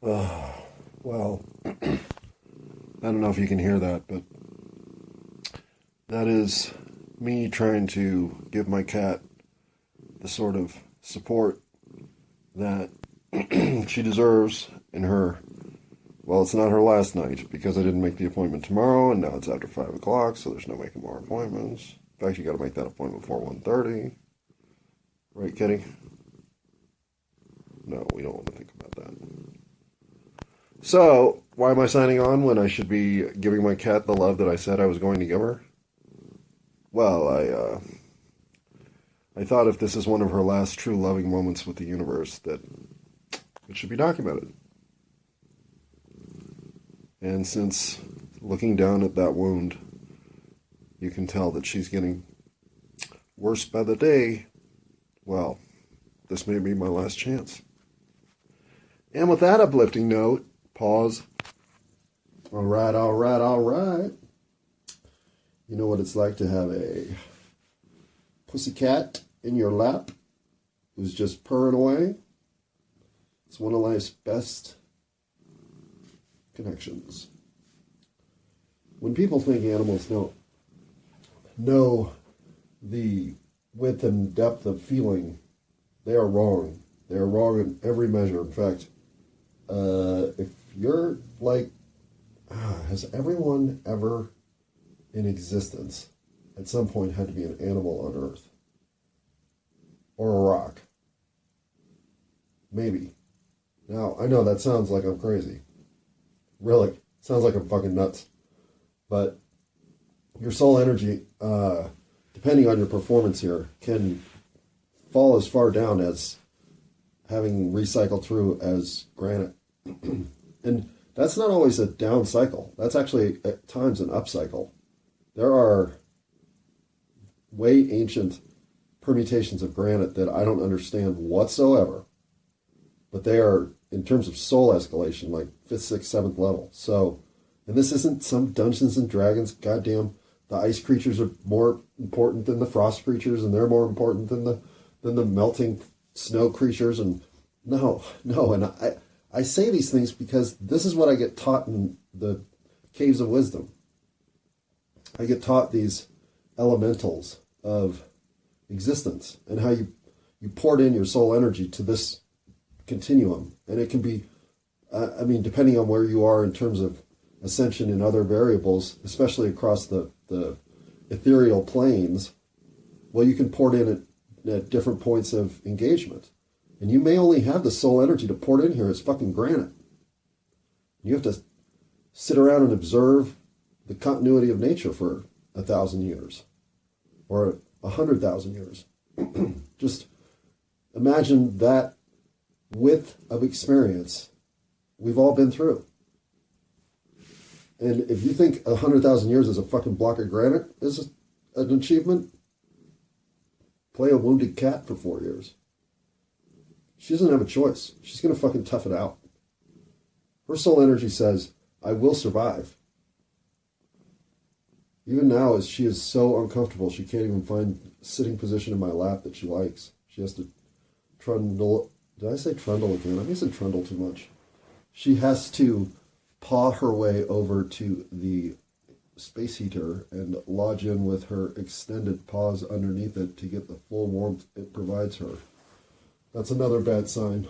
Well, I don't know if you can hear that, but that is me trying to give my cat the sort of support that she deserves in her. Well, it's not her last night because I didn't make the appointment tomorrow, and now it's after 5 o'clock, so there's no making more appointments. In fact, you got to make that appointment before 1:30. Right, Kitty? No, we don't want to think about that. So, why am I signing on when I should be giving my cat the love that I said I was going to give her? Well, I thought if this is one of her last true loving moments with the universe, that it should be documented. And since looking down at that wound, you can tell that she's getting worse by the day, well, this may be my last chance. And with that uplifting note, pause. All right, all right, all right. You know what it's like to have a pussycat in your lap who's just purring away? It's one of life's best connections. When people think animals don't know the width and depth of feeling, they are wrong. They are wrong in every measure. In fact, if you're like, has everyone ever in existence at some point had to be an animal on Earth? Or a rock? Maybe. Now, I know that sounds like I'm crazy. Really. Sounds like I'm fucking nuts. But your soul energy, depending on your performance here, can fall as far down as having recycled through as granite. And that's not always a down cycle. That's actually at times an up cycle. There are way ancient permutations of granite that I don't understand whatsoever. But they are, in terms of soul escalation, like 5th, 6th, 7th level. So, and this isn't some Dungeons and Dragons, goddamn, the ice creatures are more important than the frost creatures, and they're more important than the melting snow creatures. And no. And I say these things because this is what I get taught in the caves of wisdom. I get taught these elementals of existence and how you poured in your soul energy to this continuum. And it can be, depending on where you are in terms of ascension and other variables, especially across the ethereal planes, well, you can pour it in at different points of engagement. And you may only have the soul energy to pour it in here as fucking granite. You have to sit around and observe the continuity of nature for 1,000 years or 100,000 years. Just imagine that width of experience we've all been through. And if you think 100,000 years is a fucking block of granite is an achievement, play a wounded cat for 4 years. She doesn't have a choice. She's going to fucking tough it out. Her soul energy says, I will survive. Even now, as she is so uncomfortable, she can't even find a sitting position in my lap that she likes. She has to trundle. Did I say trundle again? I said trundle too much. She has to paw her way over to the space heater and lodge in with her extended paws underneath it to get the full warmth it provides her. That's another bad sign,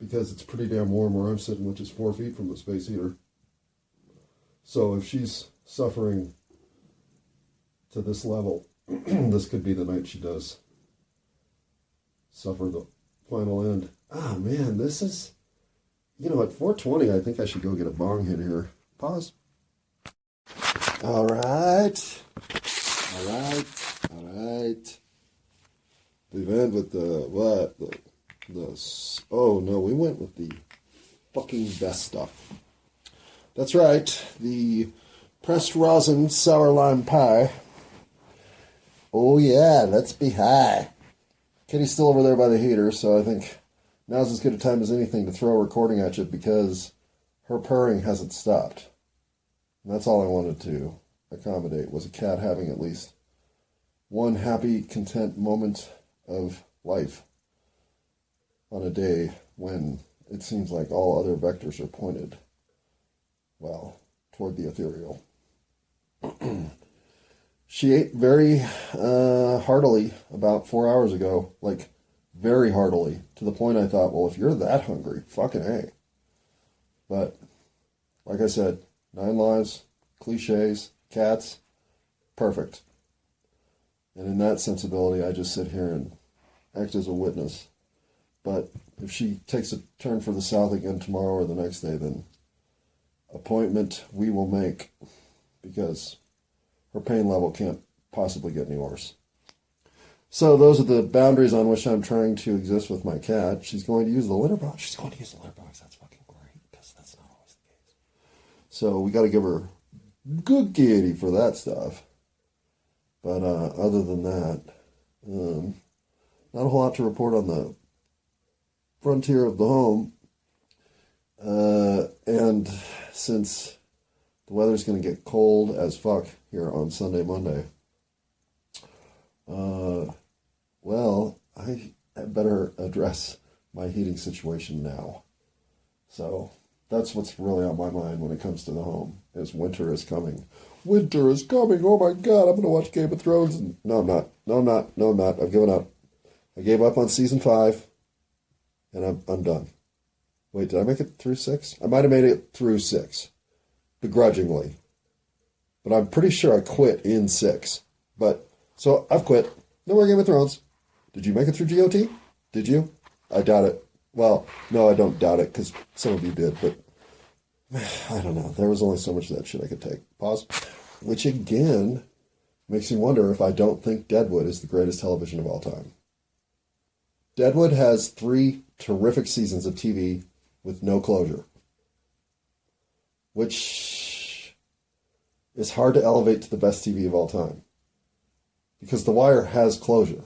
because it's pretty damn warm where I'm sitting, which is 4 feet from the space heater. So if she's suffering to this level, this could be the night she does suffer the final end. Ah, man, this is, at 4:20, I think I should go get a bong hit here. Pause. All right. We've ended with oh no, we went with the fucking best stuff. That's right, the pressed rosin sour lime pie. Oh yeah, let's be high. Kitty's still over there by the heater, so I think now's as good a time as anything to throw a recording at you because her purring hasn't stopped. And that's all I wanted to accommodate, was a cat having at least one happy, content moment of life on a day when it seems like all other vectors are pointed, well, toward the ethereal. She ate very heartily about 4 hours ago, like very heartily, to the point I thought, well, if you're that hungry, fucking A. But, like I said, 9 lives, cliches, cats, perfect. And in that sensibility, I just sit here and act as a witness. But if she takes a turn for the south again tomorrow or the next day, then appointment we will make, because her pain level can't possibly get any worse. So those are the boundaries on which I'm trying to exist with my cat. She's going to use the litter box. She's going to use the litter box. That's fucking great, because that's not always the case. So we got to give her good kitty for that stuff. But other than that, not a whole lot to report on the frontier of the home. And since the weather's going to get cold as fuck here on Sunday, Monday, well, I better address my heating situation now. So that's what's really on my mind when it comes to the home, is winter is coming. Winter is coming. Oh my God, I'm going to watch Game of Thrones. And no, I'm not. No, I'm not. No, I'm not. I've given up. I gave up on season 5, and I'm done. Wait, did I make it through 6? I might have made it through 6, begrudgingly. But I'm pretty sure I quit in 6. But, so I've quit. No more Game of Thrones. Did you make it through GOT? Did you? I doubt it. Well, no, I don't doubt it, because some of you did, but I don't know. There was only so much of that shit I could take. Pause. Which, again, makes me wonder if I don't think Deadwood is the greatest television of all time. Deadwood has 3 terrific seasons of TV with no closure, which is hard to elevate to the best TV of all time, because The Wire has closure.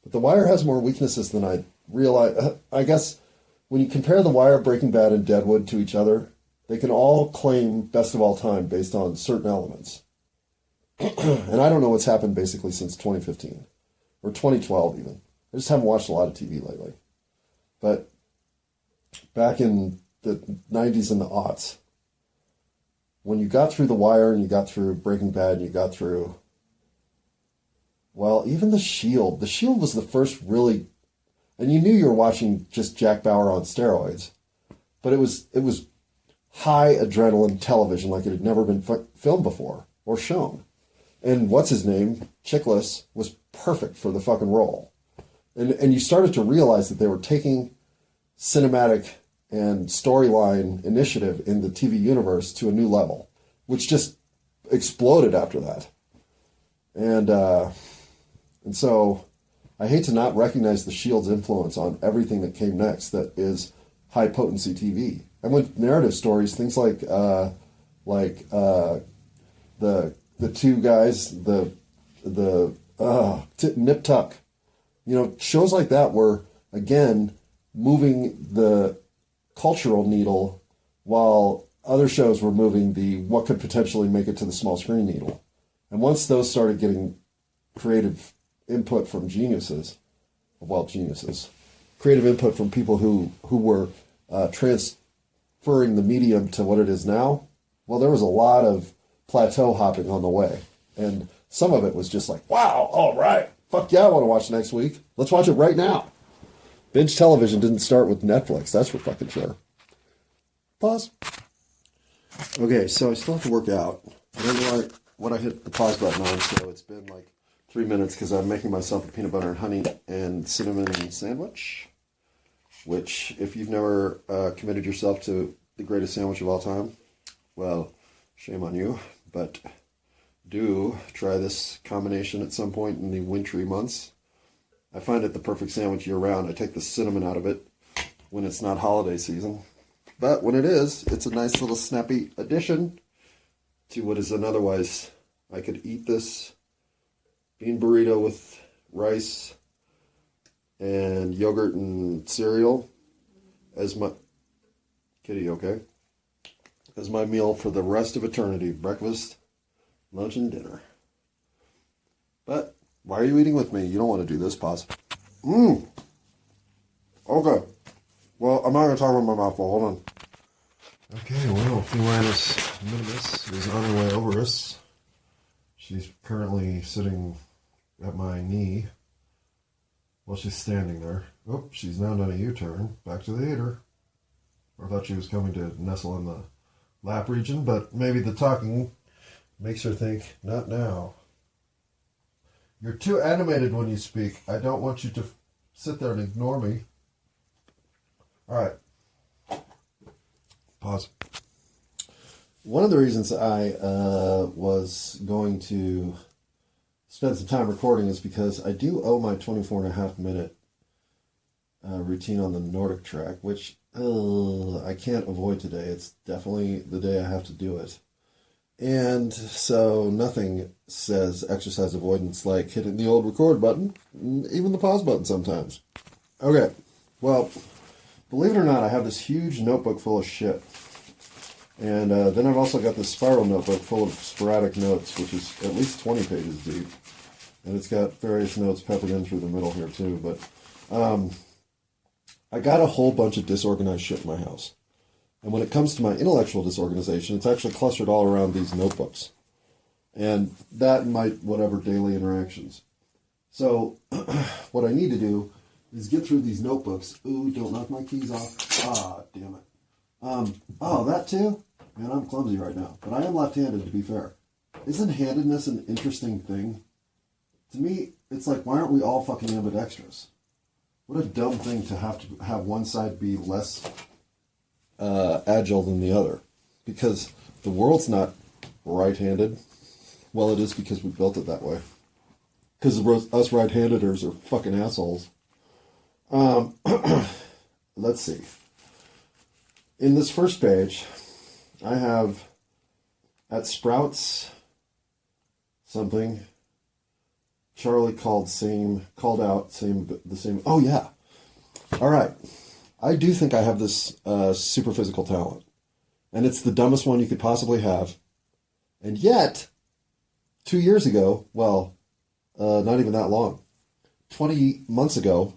But The Wire has more weaknesses than I realize. I guess when you compare The Wire, Breaking Bad, and Deadwood to each other, they can all claim best of all time based on certain elements. And I don't know what's happened basically since 2015, or 2012 even. I just haven't watched a lot of TV lately. But back in the 90s and the aughts, when you got through The Wire and you got through Breaking Bad and you got through, well, even The Shield. The Shield was the first really, and you knew you were watching just Jack Bauer on steroids, but it was high adrenaline television like it had never been filmed before or shown. And what's his name, Chiklis, was perfect for the fucking role. And you started to realize that they were taking cinematic and storyline initiative in the TV universe to a new level, which just exploded after that. And so I hate to not recognize the Shield's influence on everything that came next that is high potency TV. And with narrative stories, things like the two guys, Nip Tuck, shows like that were, again, moving the cultural needle while other shows were moving the what could potentially make it to the small screen needle. And once those started getting creative input from geniuses, creative input from people who were transferring the medium to what it is now, well, there was a lot of plateau hopping on the way. And some of it was just like, wow, all right, fuck yeah, I want to watch next week. Let's watch it right now. Binge television didn't start with Netflix, that's for fucking sure. Pause. Okay, so I still have to work out. I don't know what I hit the pause button on, so it's been like 3 minutes because I'm making myself a peanut butter and honey and cinnamon sandwich, which, if you've never committed yourself to the greatest sandwich of all time, well, shame on you, but do try this combination at some point in the wintry months. I find it the perfect sandwich year-round. I take the cinnamon out of it when it's not holiday season. But when it is, it's a nice little snappy addition to what is an otherwise, I could eat this bean burrito with rice and yogurt and cereal as my, kitty, okay? As my meal for the rest of eternity. Breakfast, lunch, and dinner. But why are you eating with me? You don't want to do this, pause. Okay. Well, I'm not going to talk about my mouthful. Hold on. Okay, well, Feminist Minimus is on her way over us. She's currently sitting at my knee while she's standing there. Oh, she's now done a U-turn back to the eater. I thought she was coming to nestle in the lap region, but maybe the talking makes her think, not now. You're too animated when you speak. I don't want you to sit there and ignore me. All right. Pause. One of the reasons I was going to spend some time recording is because I do owe my 24.5-minute routine on the Nordic track, which I can't avoid today. It's definitely the day I have to do it. And so nothing says exercise avoidance like hitting the old record button, even the pause button sometimes. Okay, well, believe it or not, I have this huge notebook full of shit. And then I've also got this spiral notebook full of sporadic notes, which is at least 20 pages deep. And it's got various notes peppered in through the middle here too. But I got a whole bunch of disorganized shit in my house. And when it comes to my intellectual disorganization, it's actually clustered all around these notebooks. And that and my whatever daily interactions. So what I need to do is get through these notebooks. Ooh, don't knock my keys off. Ah, damn it. Oh, that too? Man, I'm clumsy right now. But I am left-handed, to be fair. Isn't handedness an interesting thing? To me, it's like, why aren't we all fucking ambidextrous? What a dumb thing to have one side be less agile than the other. Because the world's not right-handed. Well, it is because we built it that way. Because us right-handeders are fucking assholes. Let's see. In this first page, I have at Sprouts something. Charlie called out the same. Oh yeah. All right. I do think I have this super physical talent, and it's the dumbest one you could possibly have. And yet, 2 years ago, well, not even that long, 20 months ago,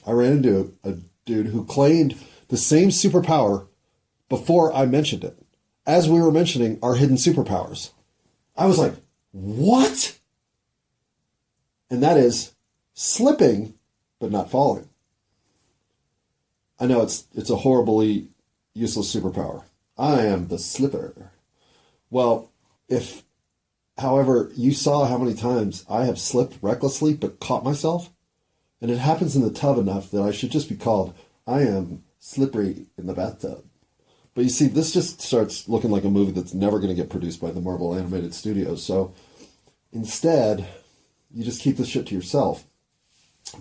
I ran into a dude who claimed the same superpower before I mentioned it, as we were mentioning our hidden superpowers. I was like, what? And that is slipping, but not falling. I know it's a horribly useless superpower. I am the slipper. Well, however, you saw how many times I have slipped recklessly but caught myself, and it happens in the tub enough that I should just be called, I am slippery in the bathtub. But you see, this just starts looking like a movie that's never going to get produced by the Marvel Animated Studios. So instead, you just keep this shit to yourself.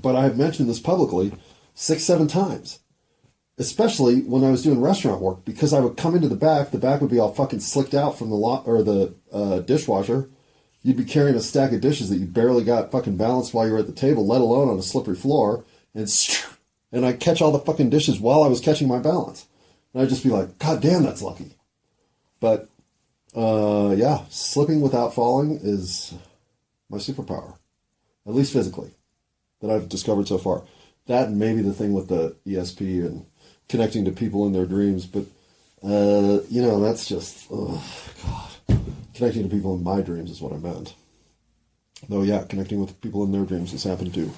But I have mentioned this publicly 6-7 times. Especially when I was doing restaurant work, because I would come into the back would be all fucking slicked out from the dishwasher. You'd be carrying a stack of dishes that you barely got fucking balanced while you were at the table, let alone on a slippery floor, and I'd catch all the fucking dishes while I was catching my balance. And I'd just be like, God damn, that's lucky. But, yeah, slipping without falling is my superpower. At least physically, that I've discovered so far. That and maybe the thing with the ESP and connecting to people in their dreams, but that's just God. Connecting to people in my dreams is what I meant. Though yeah, connecting with people in their dreams has happened too.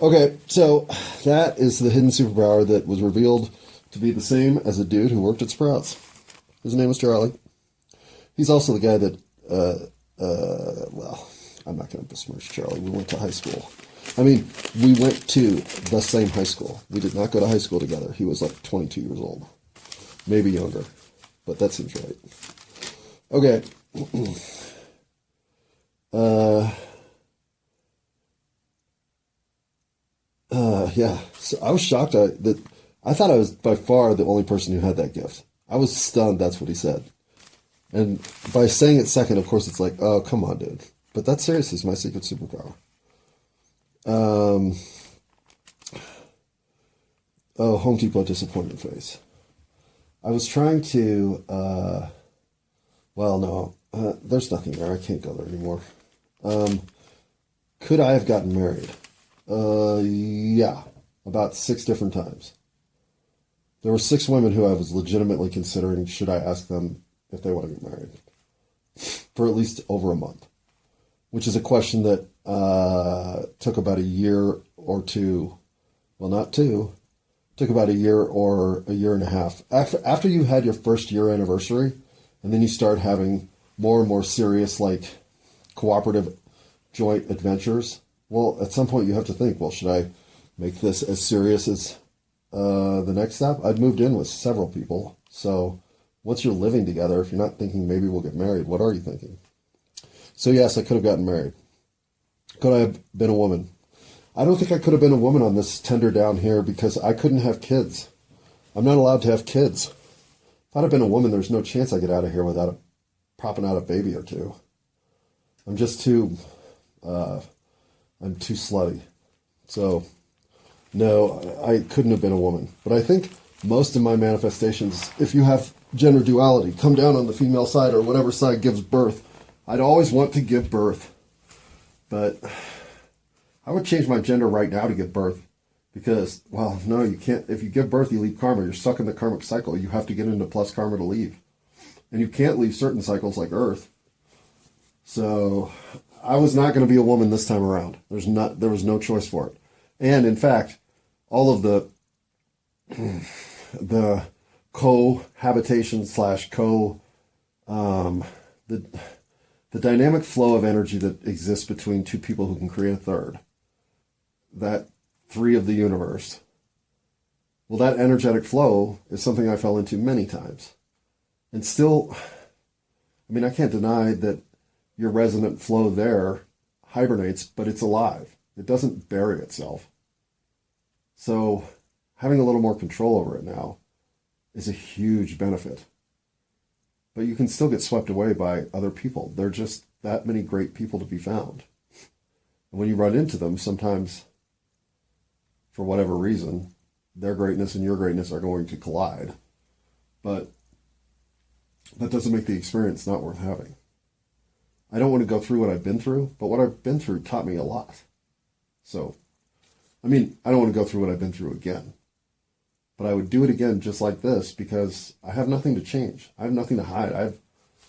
Okay, so that is the hidden superpower that was revealed to be the same as a dude who worked at Sprouts. His name was Charlie. He's also the guy that well, I'm not going to besmirch Charlie. We went to high school. I mean, we went to the same high school. We did not go to high school together. He was like 22 years old. Maybe younger. But that seems right. Okay. Yeah. So I was shocked that I thought I was by far the only person who had that gift. I was stunned that's what he said. And by saying it second, of course, it's like, oh, come on, dude. But that seriously is my secret superpower. Home Depot disappointment face. I was trying to, there's nothing there. I can't go there anymore. Could I have gotten married? Yeah, about 6 different times. there were 6 women who I was legitimately considering, should I ask them if they want to get married, for at least over a month, which is a question that took about a year or two. Well, not two. Took about a year or a year and a half. After you had your first year anniversary, and then you start having more and more serious, like, cooperative joint adventures, well, at some point you have to think, well, should I make this as serious as the next step? I'd moved in with several people. So once you're living together, if you're not thinking maybe we'll get married, what are you thinking? So yes, I could have gotten married. Could I have been a woman? I don't think I could have been a woman on this tender down here because I couldn't have kids. I'm not allowed to have kids. If I'd have been a woman, there's no chance I get out of here without popping out a baby or two. I'm just too, I'm too slutty. So, no, I couldn't have been a woman. But I think most of my manifestations, if you have gender duality, come down on the female side or whatever side gives birth, I'd always want to give birth. But I would change my gender right now to give birth. Because, well, no, you can't. If you give birth, you leave karma. You're stuck in the karmic cycle. You have to get into plus karma to leave. And you can't leave certain cycles like Earth. So I was not going to be a woman this time around. There was no choice for it. And in fact, all of the cohabitation / the dynamic flow of energy that exists between two people who can create a third, that 3 of the universe. Well, that energetic flow is something I fell into many times. And still, I mean, I can't deny that your resonant flow there hibernates, but it's alive. It doesn't bury itself. So having a little more control over it now is a huge benefit. But you can still get swept away by other people. There are just that many great people to be found. And when you run into them, sometimes, for whatever reason, their greatness and your greatness are going to collide. But that doesn't make the experience not worth having. I don't want to go through what I've been through, but what I've been through taught me a lot. So, I mean, I don't want to go through what I've been through again. But I would do it again just like this because I have nothing to change. I have nothing to hide. I have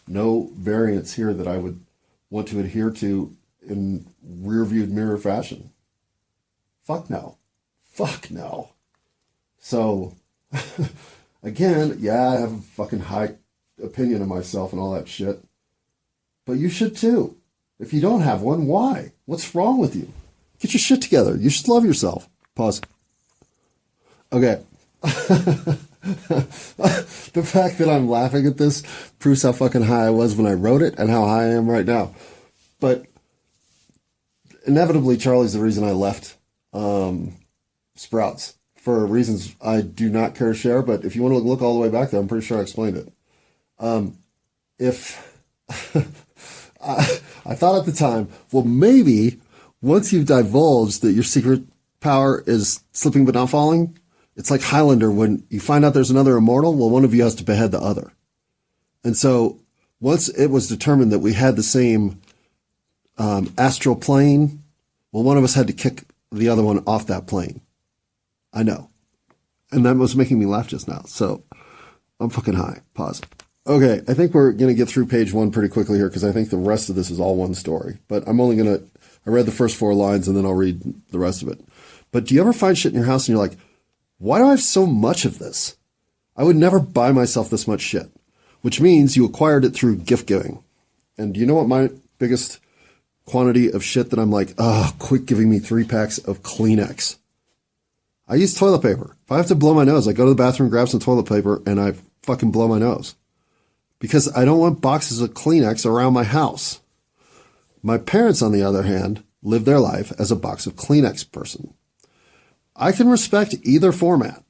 no variance here that I would want to adhere to in rear-viewed mirror fashion. Fuck no. Fuck no. So, again, yeah, I have a fucking high opinion of myself and all that shit. But you should too. If you don't have one, why? What's wrong with you? Get your shit together. You should love yourself. Pause. Okay. The fact that I'm laughing at this proves how fucking high I was when I wrote it and how high I am right now. But inevitably, Charlie's the reason I left Sprouts for reasons I do not care to share. But if you want to look all the way back there, I'm pretty sure I explained it. I thought at the time, well, maybe once you've divulged that your secret power is slipping but not falling, it's like Highlander when you find out there's another immortal, well, one of you has to behead the other. And so once it was determined that we had the same astral plane, well, one of us had to kick the other one off that plane. I know. And that was making me laugh just now. So I'm fucking high. Pause. Okay, I think we're going to get through page 1 pretty quickly here because I think the rest of this is all one story. But I'm only going to, I read the first 4 lines and then I'll read the rest of it. But do you ever find shit in your house and you're like, why do I have so much of this? I would never buy myself this much shit. Which means you acquired it through gift giving. And do you know what my biggest quantity of shit that I'm like, quit giving me 3 packs of Kleenex. I use toilet paper. If I have to blow my nose, I go to the bathroom, grab some toilet paper, and I fucking blow my nose. Because I don't want boxes of Kleenex around my house. My parents, on the other hand, live their life as a box of Kleenex person. I can respect either format,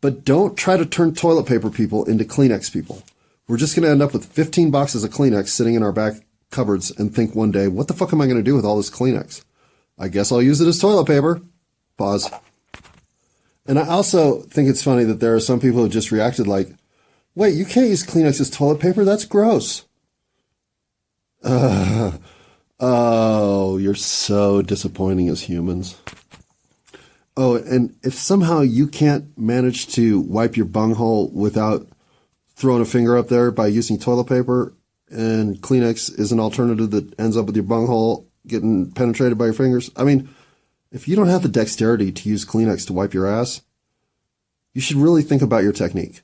but don't try to turn toilet paper people into Kleenex people. We're just going to end up with 15 boxes of Kleenex sitting in our back cupboards and think one day, what the fuck am I going to do with all this Kleenex? I guess I'll use it as toilet paper. Pause. And I also think it's funny that there are some people who just reacted like, wait, you can't use Kleenex as toilet paper? That's gross. Oh, you're so disappointing as humans. Oh, and if somehow you can't manage to wipe your bunghole without throwing a finger up there by using toilet paper, and Kleenex is an alternative that ends up with your bunghole getting penetrated by your fingers. I mean, if you don't have the dexterity to use Kleenex to wipe your ass, you should really think about your technique.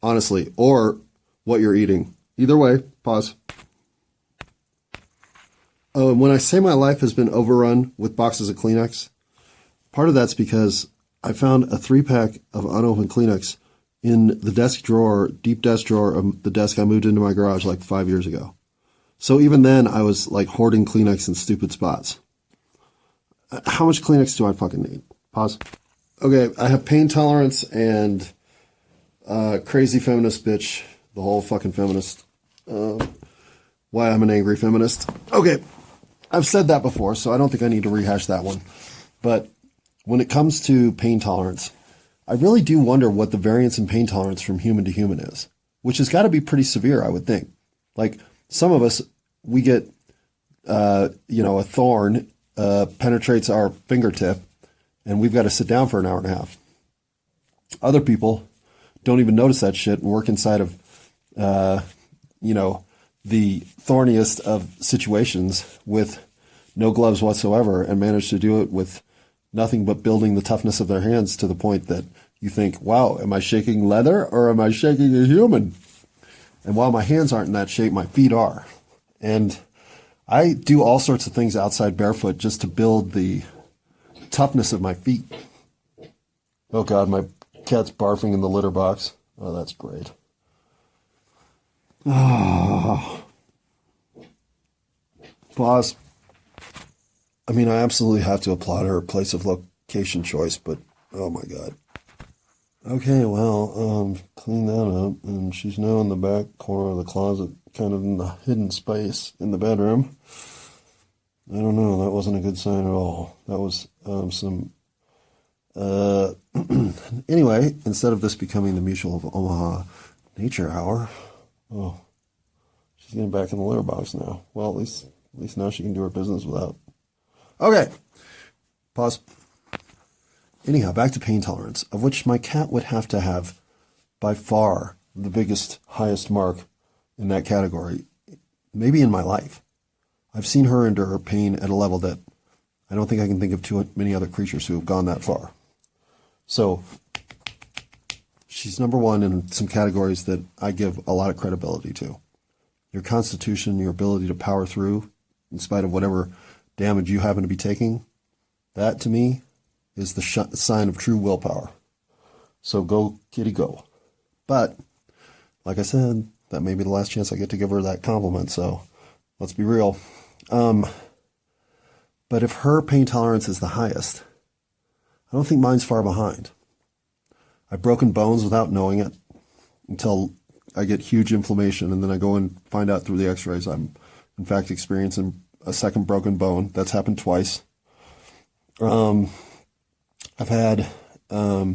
Honestly, or what you're eating. Either way, pause. Oh, and when I say my life has been overrun with boxes of Kleenex, part of that's because I found a 3-pack of unopened Kleenex in the desk drawer, deep desk drawer of the desk I moved into my garage like 5 years ago. So even then, I was like hoarding Kleenex in stupid spots. How much Kleenex do I fucking need? Pause. Okay, I have pain tolerance and crazy feminist bitch, the whole fucking feminist. Why I'm an angry feminist. Okay, I've said that before, so I don't think I need to rehash that one. But when it comes to pain tolerance, I really do wonder what the variance in pain tolerance from human to human is, which has got to be pretty severe, I would think. Like, some of us, we get, a thorn penetrates our fingertip, and we've got to sit down for an hour and a half. Other people don't even notice that shit and work inside of, the thorniest of situations with no gloves whatsoever and manage to do it with nothing but building the toughness of their hands to the point that you think, wow, am I shaking leather or am I shaking a human? And while my hands aren't in that shape, my feet are. And I do all sorts of things outside barefoot just to build the toughness of my feet. Oh God, my cat's barfing in the litter box. Oh, that's great. Oh. Pause. I mean, I absolutely have to applaud her place of location choice, but oh my God. Okay, well, clean that up, and she's now in the back corner of the closet, kind of in the hidden space in the bedroom. I don't know, that wasn't a good sign at all. That was anyway, instead of this becoming the Mutual of Omaha Nature Hour, oh, she's getting back in the litter box now. Well, at least now she can do her business without. Okay, pause. Anyhow, back to pain tolerance, of which my cat would have to have by far the biggest, highest mark in that category, maybe in my life. I've seen her endure pain at a level that I don't think I can think of too many other creatures who have gone that far. So she's number one in some categories that I give a lot of credibility to. Your constitution, your ability to power through in spite of whatever damage you happen to be taking, that to me is the sign of true willpower. So go, kitty, go. But, like I said, that may be the last chance I get to give her that compliment, so let's be real. But if her pain tolerance is the highest, I don't think mine's far behind. I've broken bones without knowing it until I get huge inflammation, and then I go and find out through the x-rays I'm, in fact, experiencing a second broken bone. That's happened twice. I've had I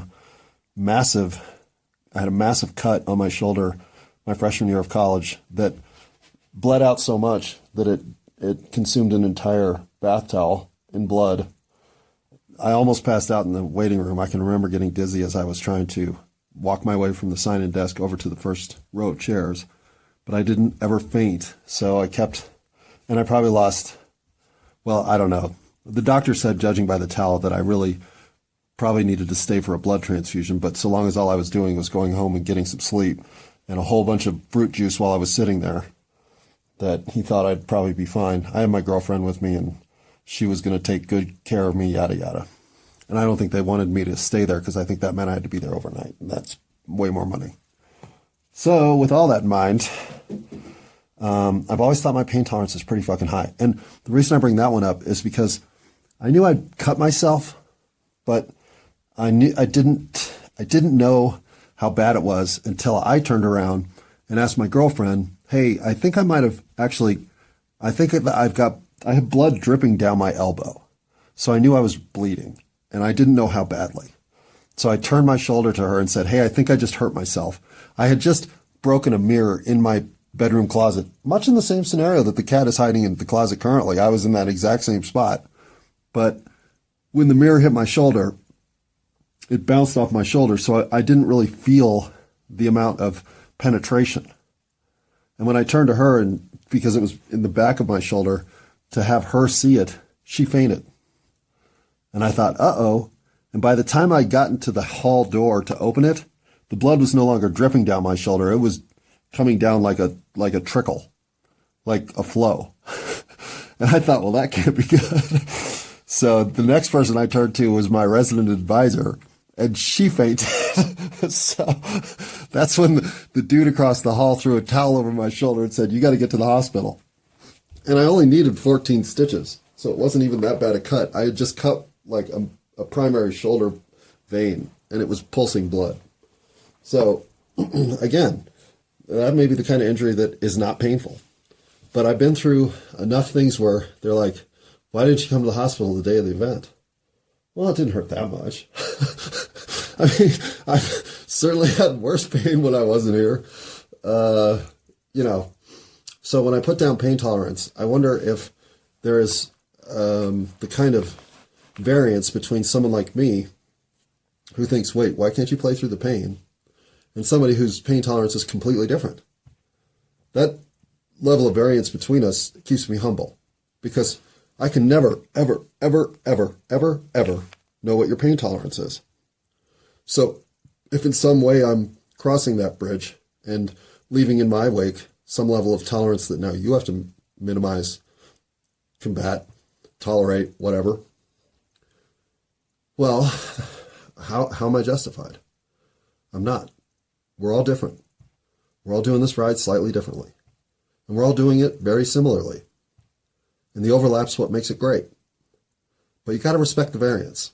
had a massive cut on my shoulder my freshman year of college that bled out so much that it consumed an entire bath towel in blood. I almost passed out in the waiting room. I can remember getting dizzy as I was trying to walk my way from the sign-in desk over to the first row of chairs, but I didn't ever faint. So I kept, and I probably lost, well, I don't know. The doctor said, judging by the towel, that I really probably needed to stay for a blood transfusion, but so long as all I was doing was going home and getting some sleep and a whole bunch of fruit juice while I was sitting there, that he thought I'd probably be fine. I had my girlfriend with me, and she was going to take good care of me, yada, yada. And I don't think they wanted me to stay there because I think that meant I had to be there overnight, and that's way more money. So with all that in mind, I've always thought my pain tolerance is pretty fucking high. And the reason I bring that one up is because I knew I'd cut myself, but I didn't know how bad it was until I turned around and asked my girlfriend, hey, I think I might have actually, I have blood dripping down my elbow. So I knew I was bleeding, and I didn't know how badly. So I turned my shoulder to her and said, hey, I think I just hurt myself. I had just broken a mirror in my bedroom closet, much in the same scenario that the cat is hiding in the closet currently. I was in that exact same spot. But when the mirror hit my shoulder, it bounced off my shoulder, so I didn't really feel the amount of penetration. And when I turned to her, and because it was in the back of my shoulder, to have her see it, she fainted. And I thought, uh-oh. And by the time I got into the hall door to open it, the blood was no longer dripping down my shoulder. It was coming down like a trickle, like a flow. And I thought, well, that can't be good. So the next person I turned to was my resident advisor, and she fainted. So that's when the dude across the hall threw a towel over my shoulder and said, you got to get to the hospital. And I only needed 14 stitches, so it wasn't even that bad a cut. I had just cut like a primary shoulder vein, and it was pulsing blood. So, again, that may be the kind of injury that is not painful. But I've been through enough things where they're like, why didn't you come to the hospital the day of the event? Well, it didn't hurt that much. I mean, I've certainly had worse pain when I wasn't here. So when I put down pain tolerance, I wonder if there is the kind of variance between someone like me who thinks, wait, why can't you play through the pain? And somebody whose pain tolerance is completely different. That level of variance between us keeps me humble, because I can never, ever, ever, ever, ever, ever know what your pain tolerance is. So if in some way I'm crossing that bridge and leaving in my wake some level of tolerance that now you have to minimize, combat, tolerate, whatever, well, how am I justified? I'm not. We're all different. We're all doing this ride slightly differently. And we're all doing it very similarly. And the overlap's what makes it great. But you got to respect the variance.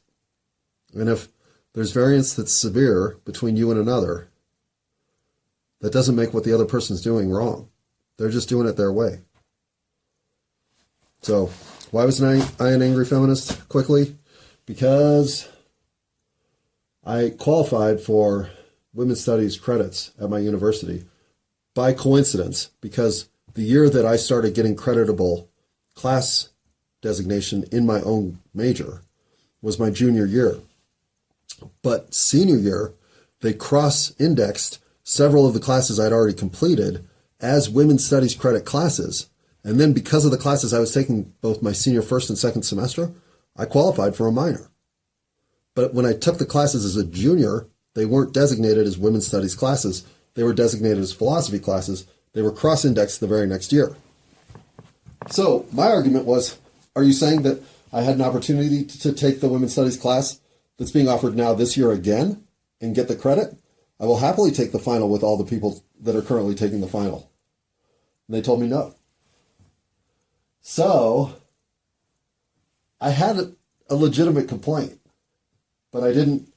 And if there's variance that's severe between you and another, that doesn't make what the other person's doing wrong. They're just doing it their way. So, why was I an angry feminist? Quickly, because I qualified for women's studies credits at my university by coincidence, because the year that I started getting creditable class designation in my own major was my junior year. But senior year, they cross-indexed several of the classes I'd already completed as women's studies credit classes. And then because of the classes I was taking both my senior first and second semester, I qualified for a minor. But when I took the classes as a junior, they weren't designated as women's studies classes. They were designated as philosophy classes. They were cross-indexed the very next year. So my argument was, are you saying that I had an opportunity to take the women's studies class that's being offered now this year again and get the credit? I will happily take the final with all the people that are currently taking the final. And they told me no. So I had a legitimate complaint, but I didn't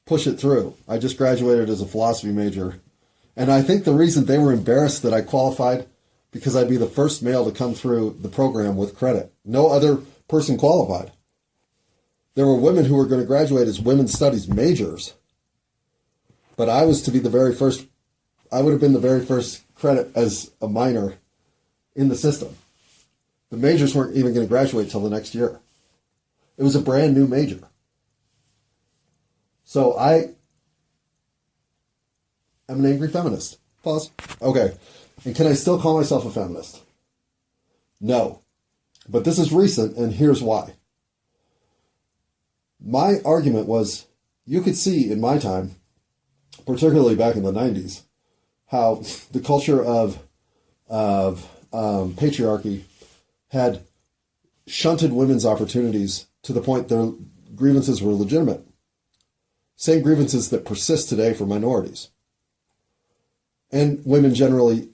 push it through. I just graduated as a philosophy major. And I think the reason they were embarrassed that I qualified, because I'd be the first male to come through the program with credit. No other person qualified. There were women who were going to graduate as women's studies majors, but I was to be the very first. I would have been the very first credit as a minor in the system. The majors weren't even going to graduate till the next year. It was a brand new major. So I am an angry feminist. Pause. Okay. And can I still call myself a feminist? No. But this is recent, and here's why. My argument was, you could see in my time, particularly back in the 90s, how the culture of patriarchy had shunted women's opportunities to the point their grievances were legitimate. Same grievances that persist today for minorities. And women generally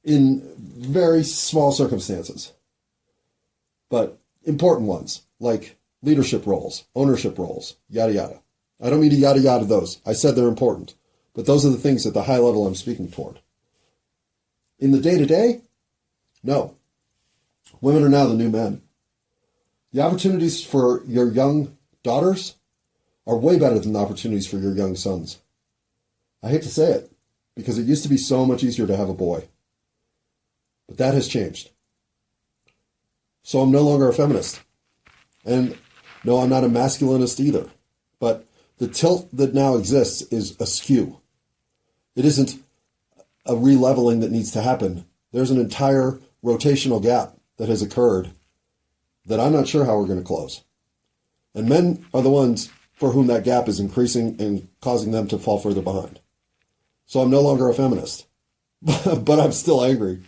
in very small circumstances, but important ones, like leadership roles, ownership roles, yada yada. I don't mean to yada yada those. I said they're important, but those are the things at the high level I'm speaking toward. In the day-to-day, no. Women are now the new men. The opportunities for your young daughters are way better than the opportunities for your young sons. I hate to say it, because it used to be so much easier to have a boy. But that has changed. So I'm no longer a feminist. And No, I'm not a masculinist either. But the tilt that now exists is askew. It isn't a re-leveling that needs to happen. There's an entire rotational gap that has occurred that I'm not sure how we're going to close. And men are the ones for whom that gap is increasing and causing them to fall further behind. So I'm no longer a feminist, but I'm still angry.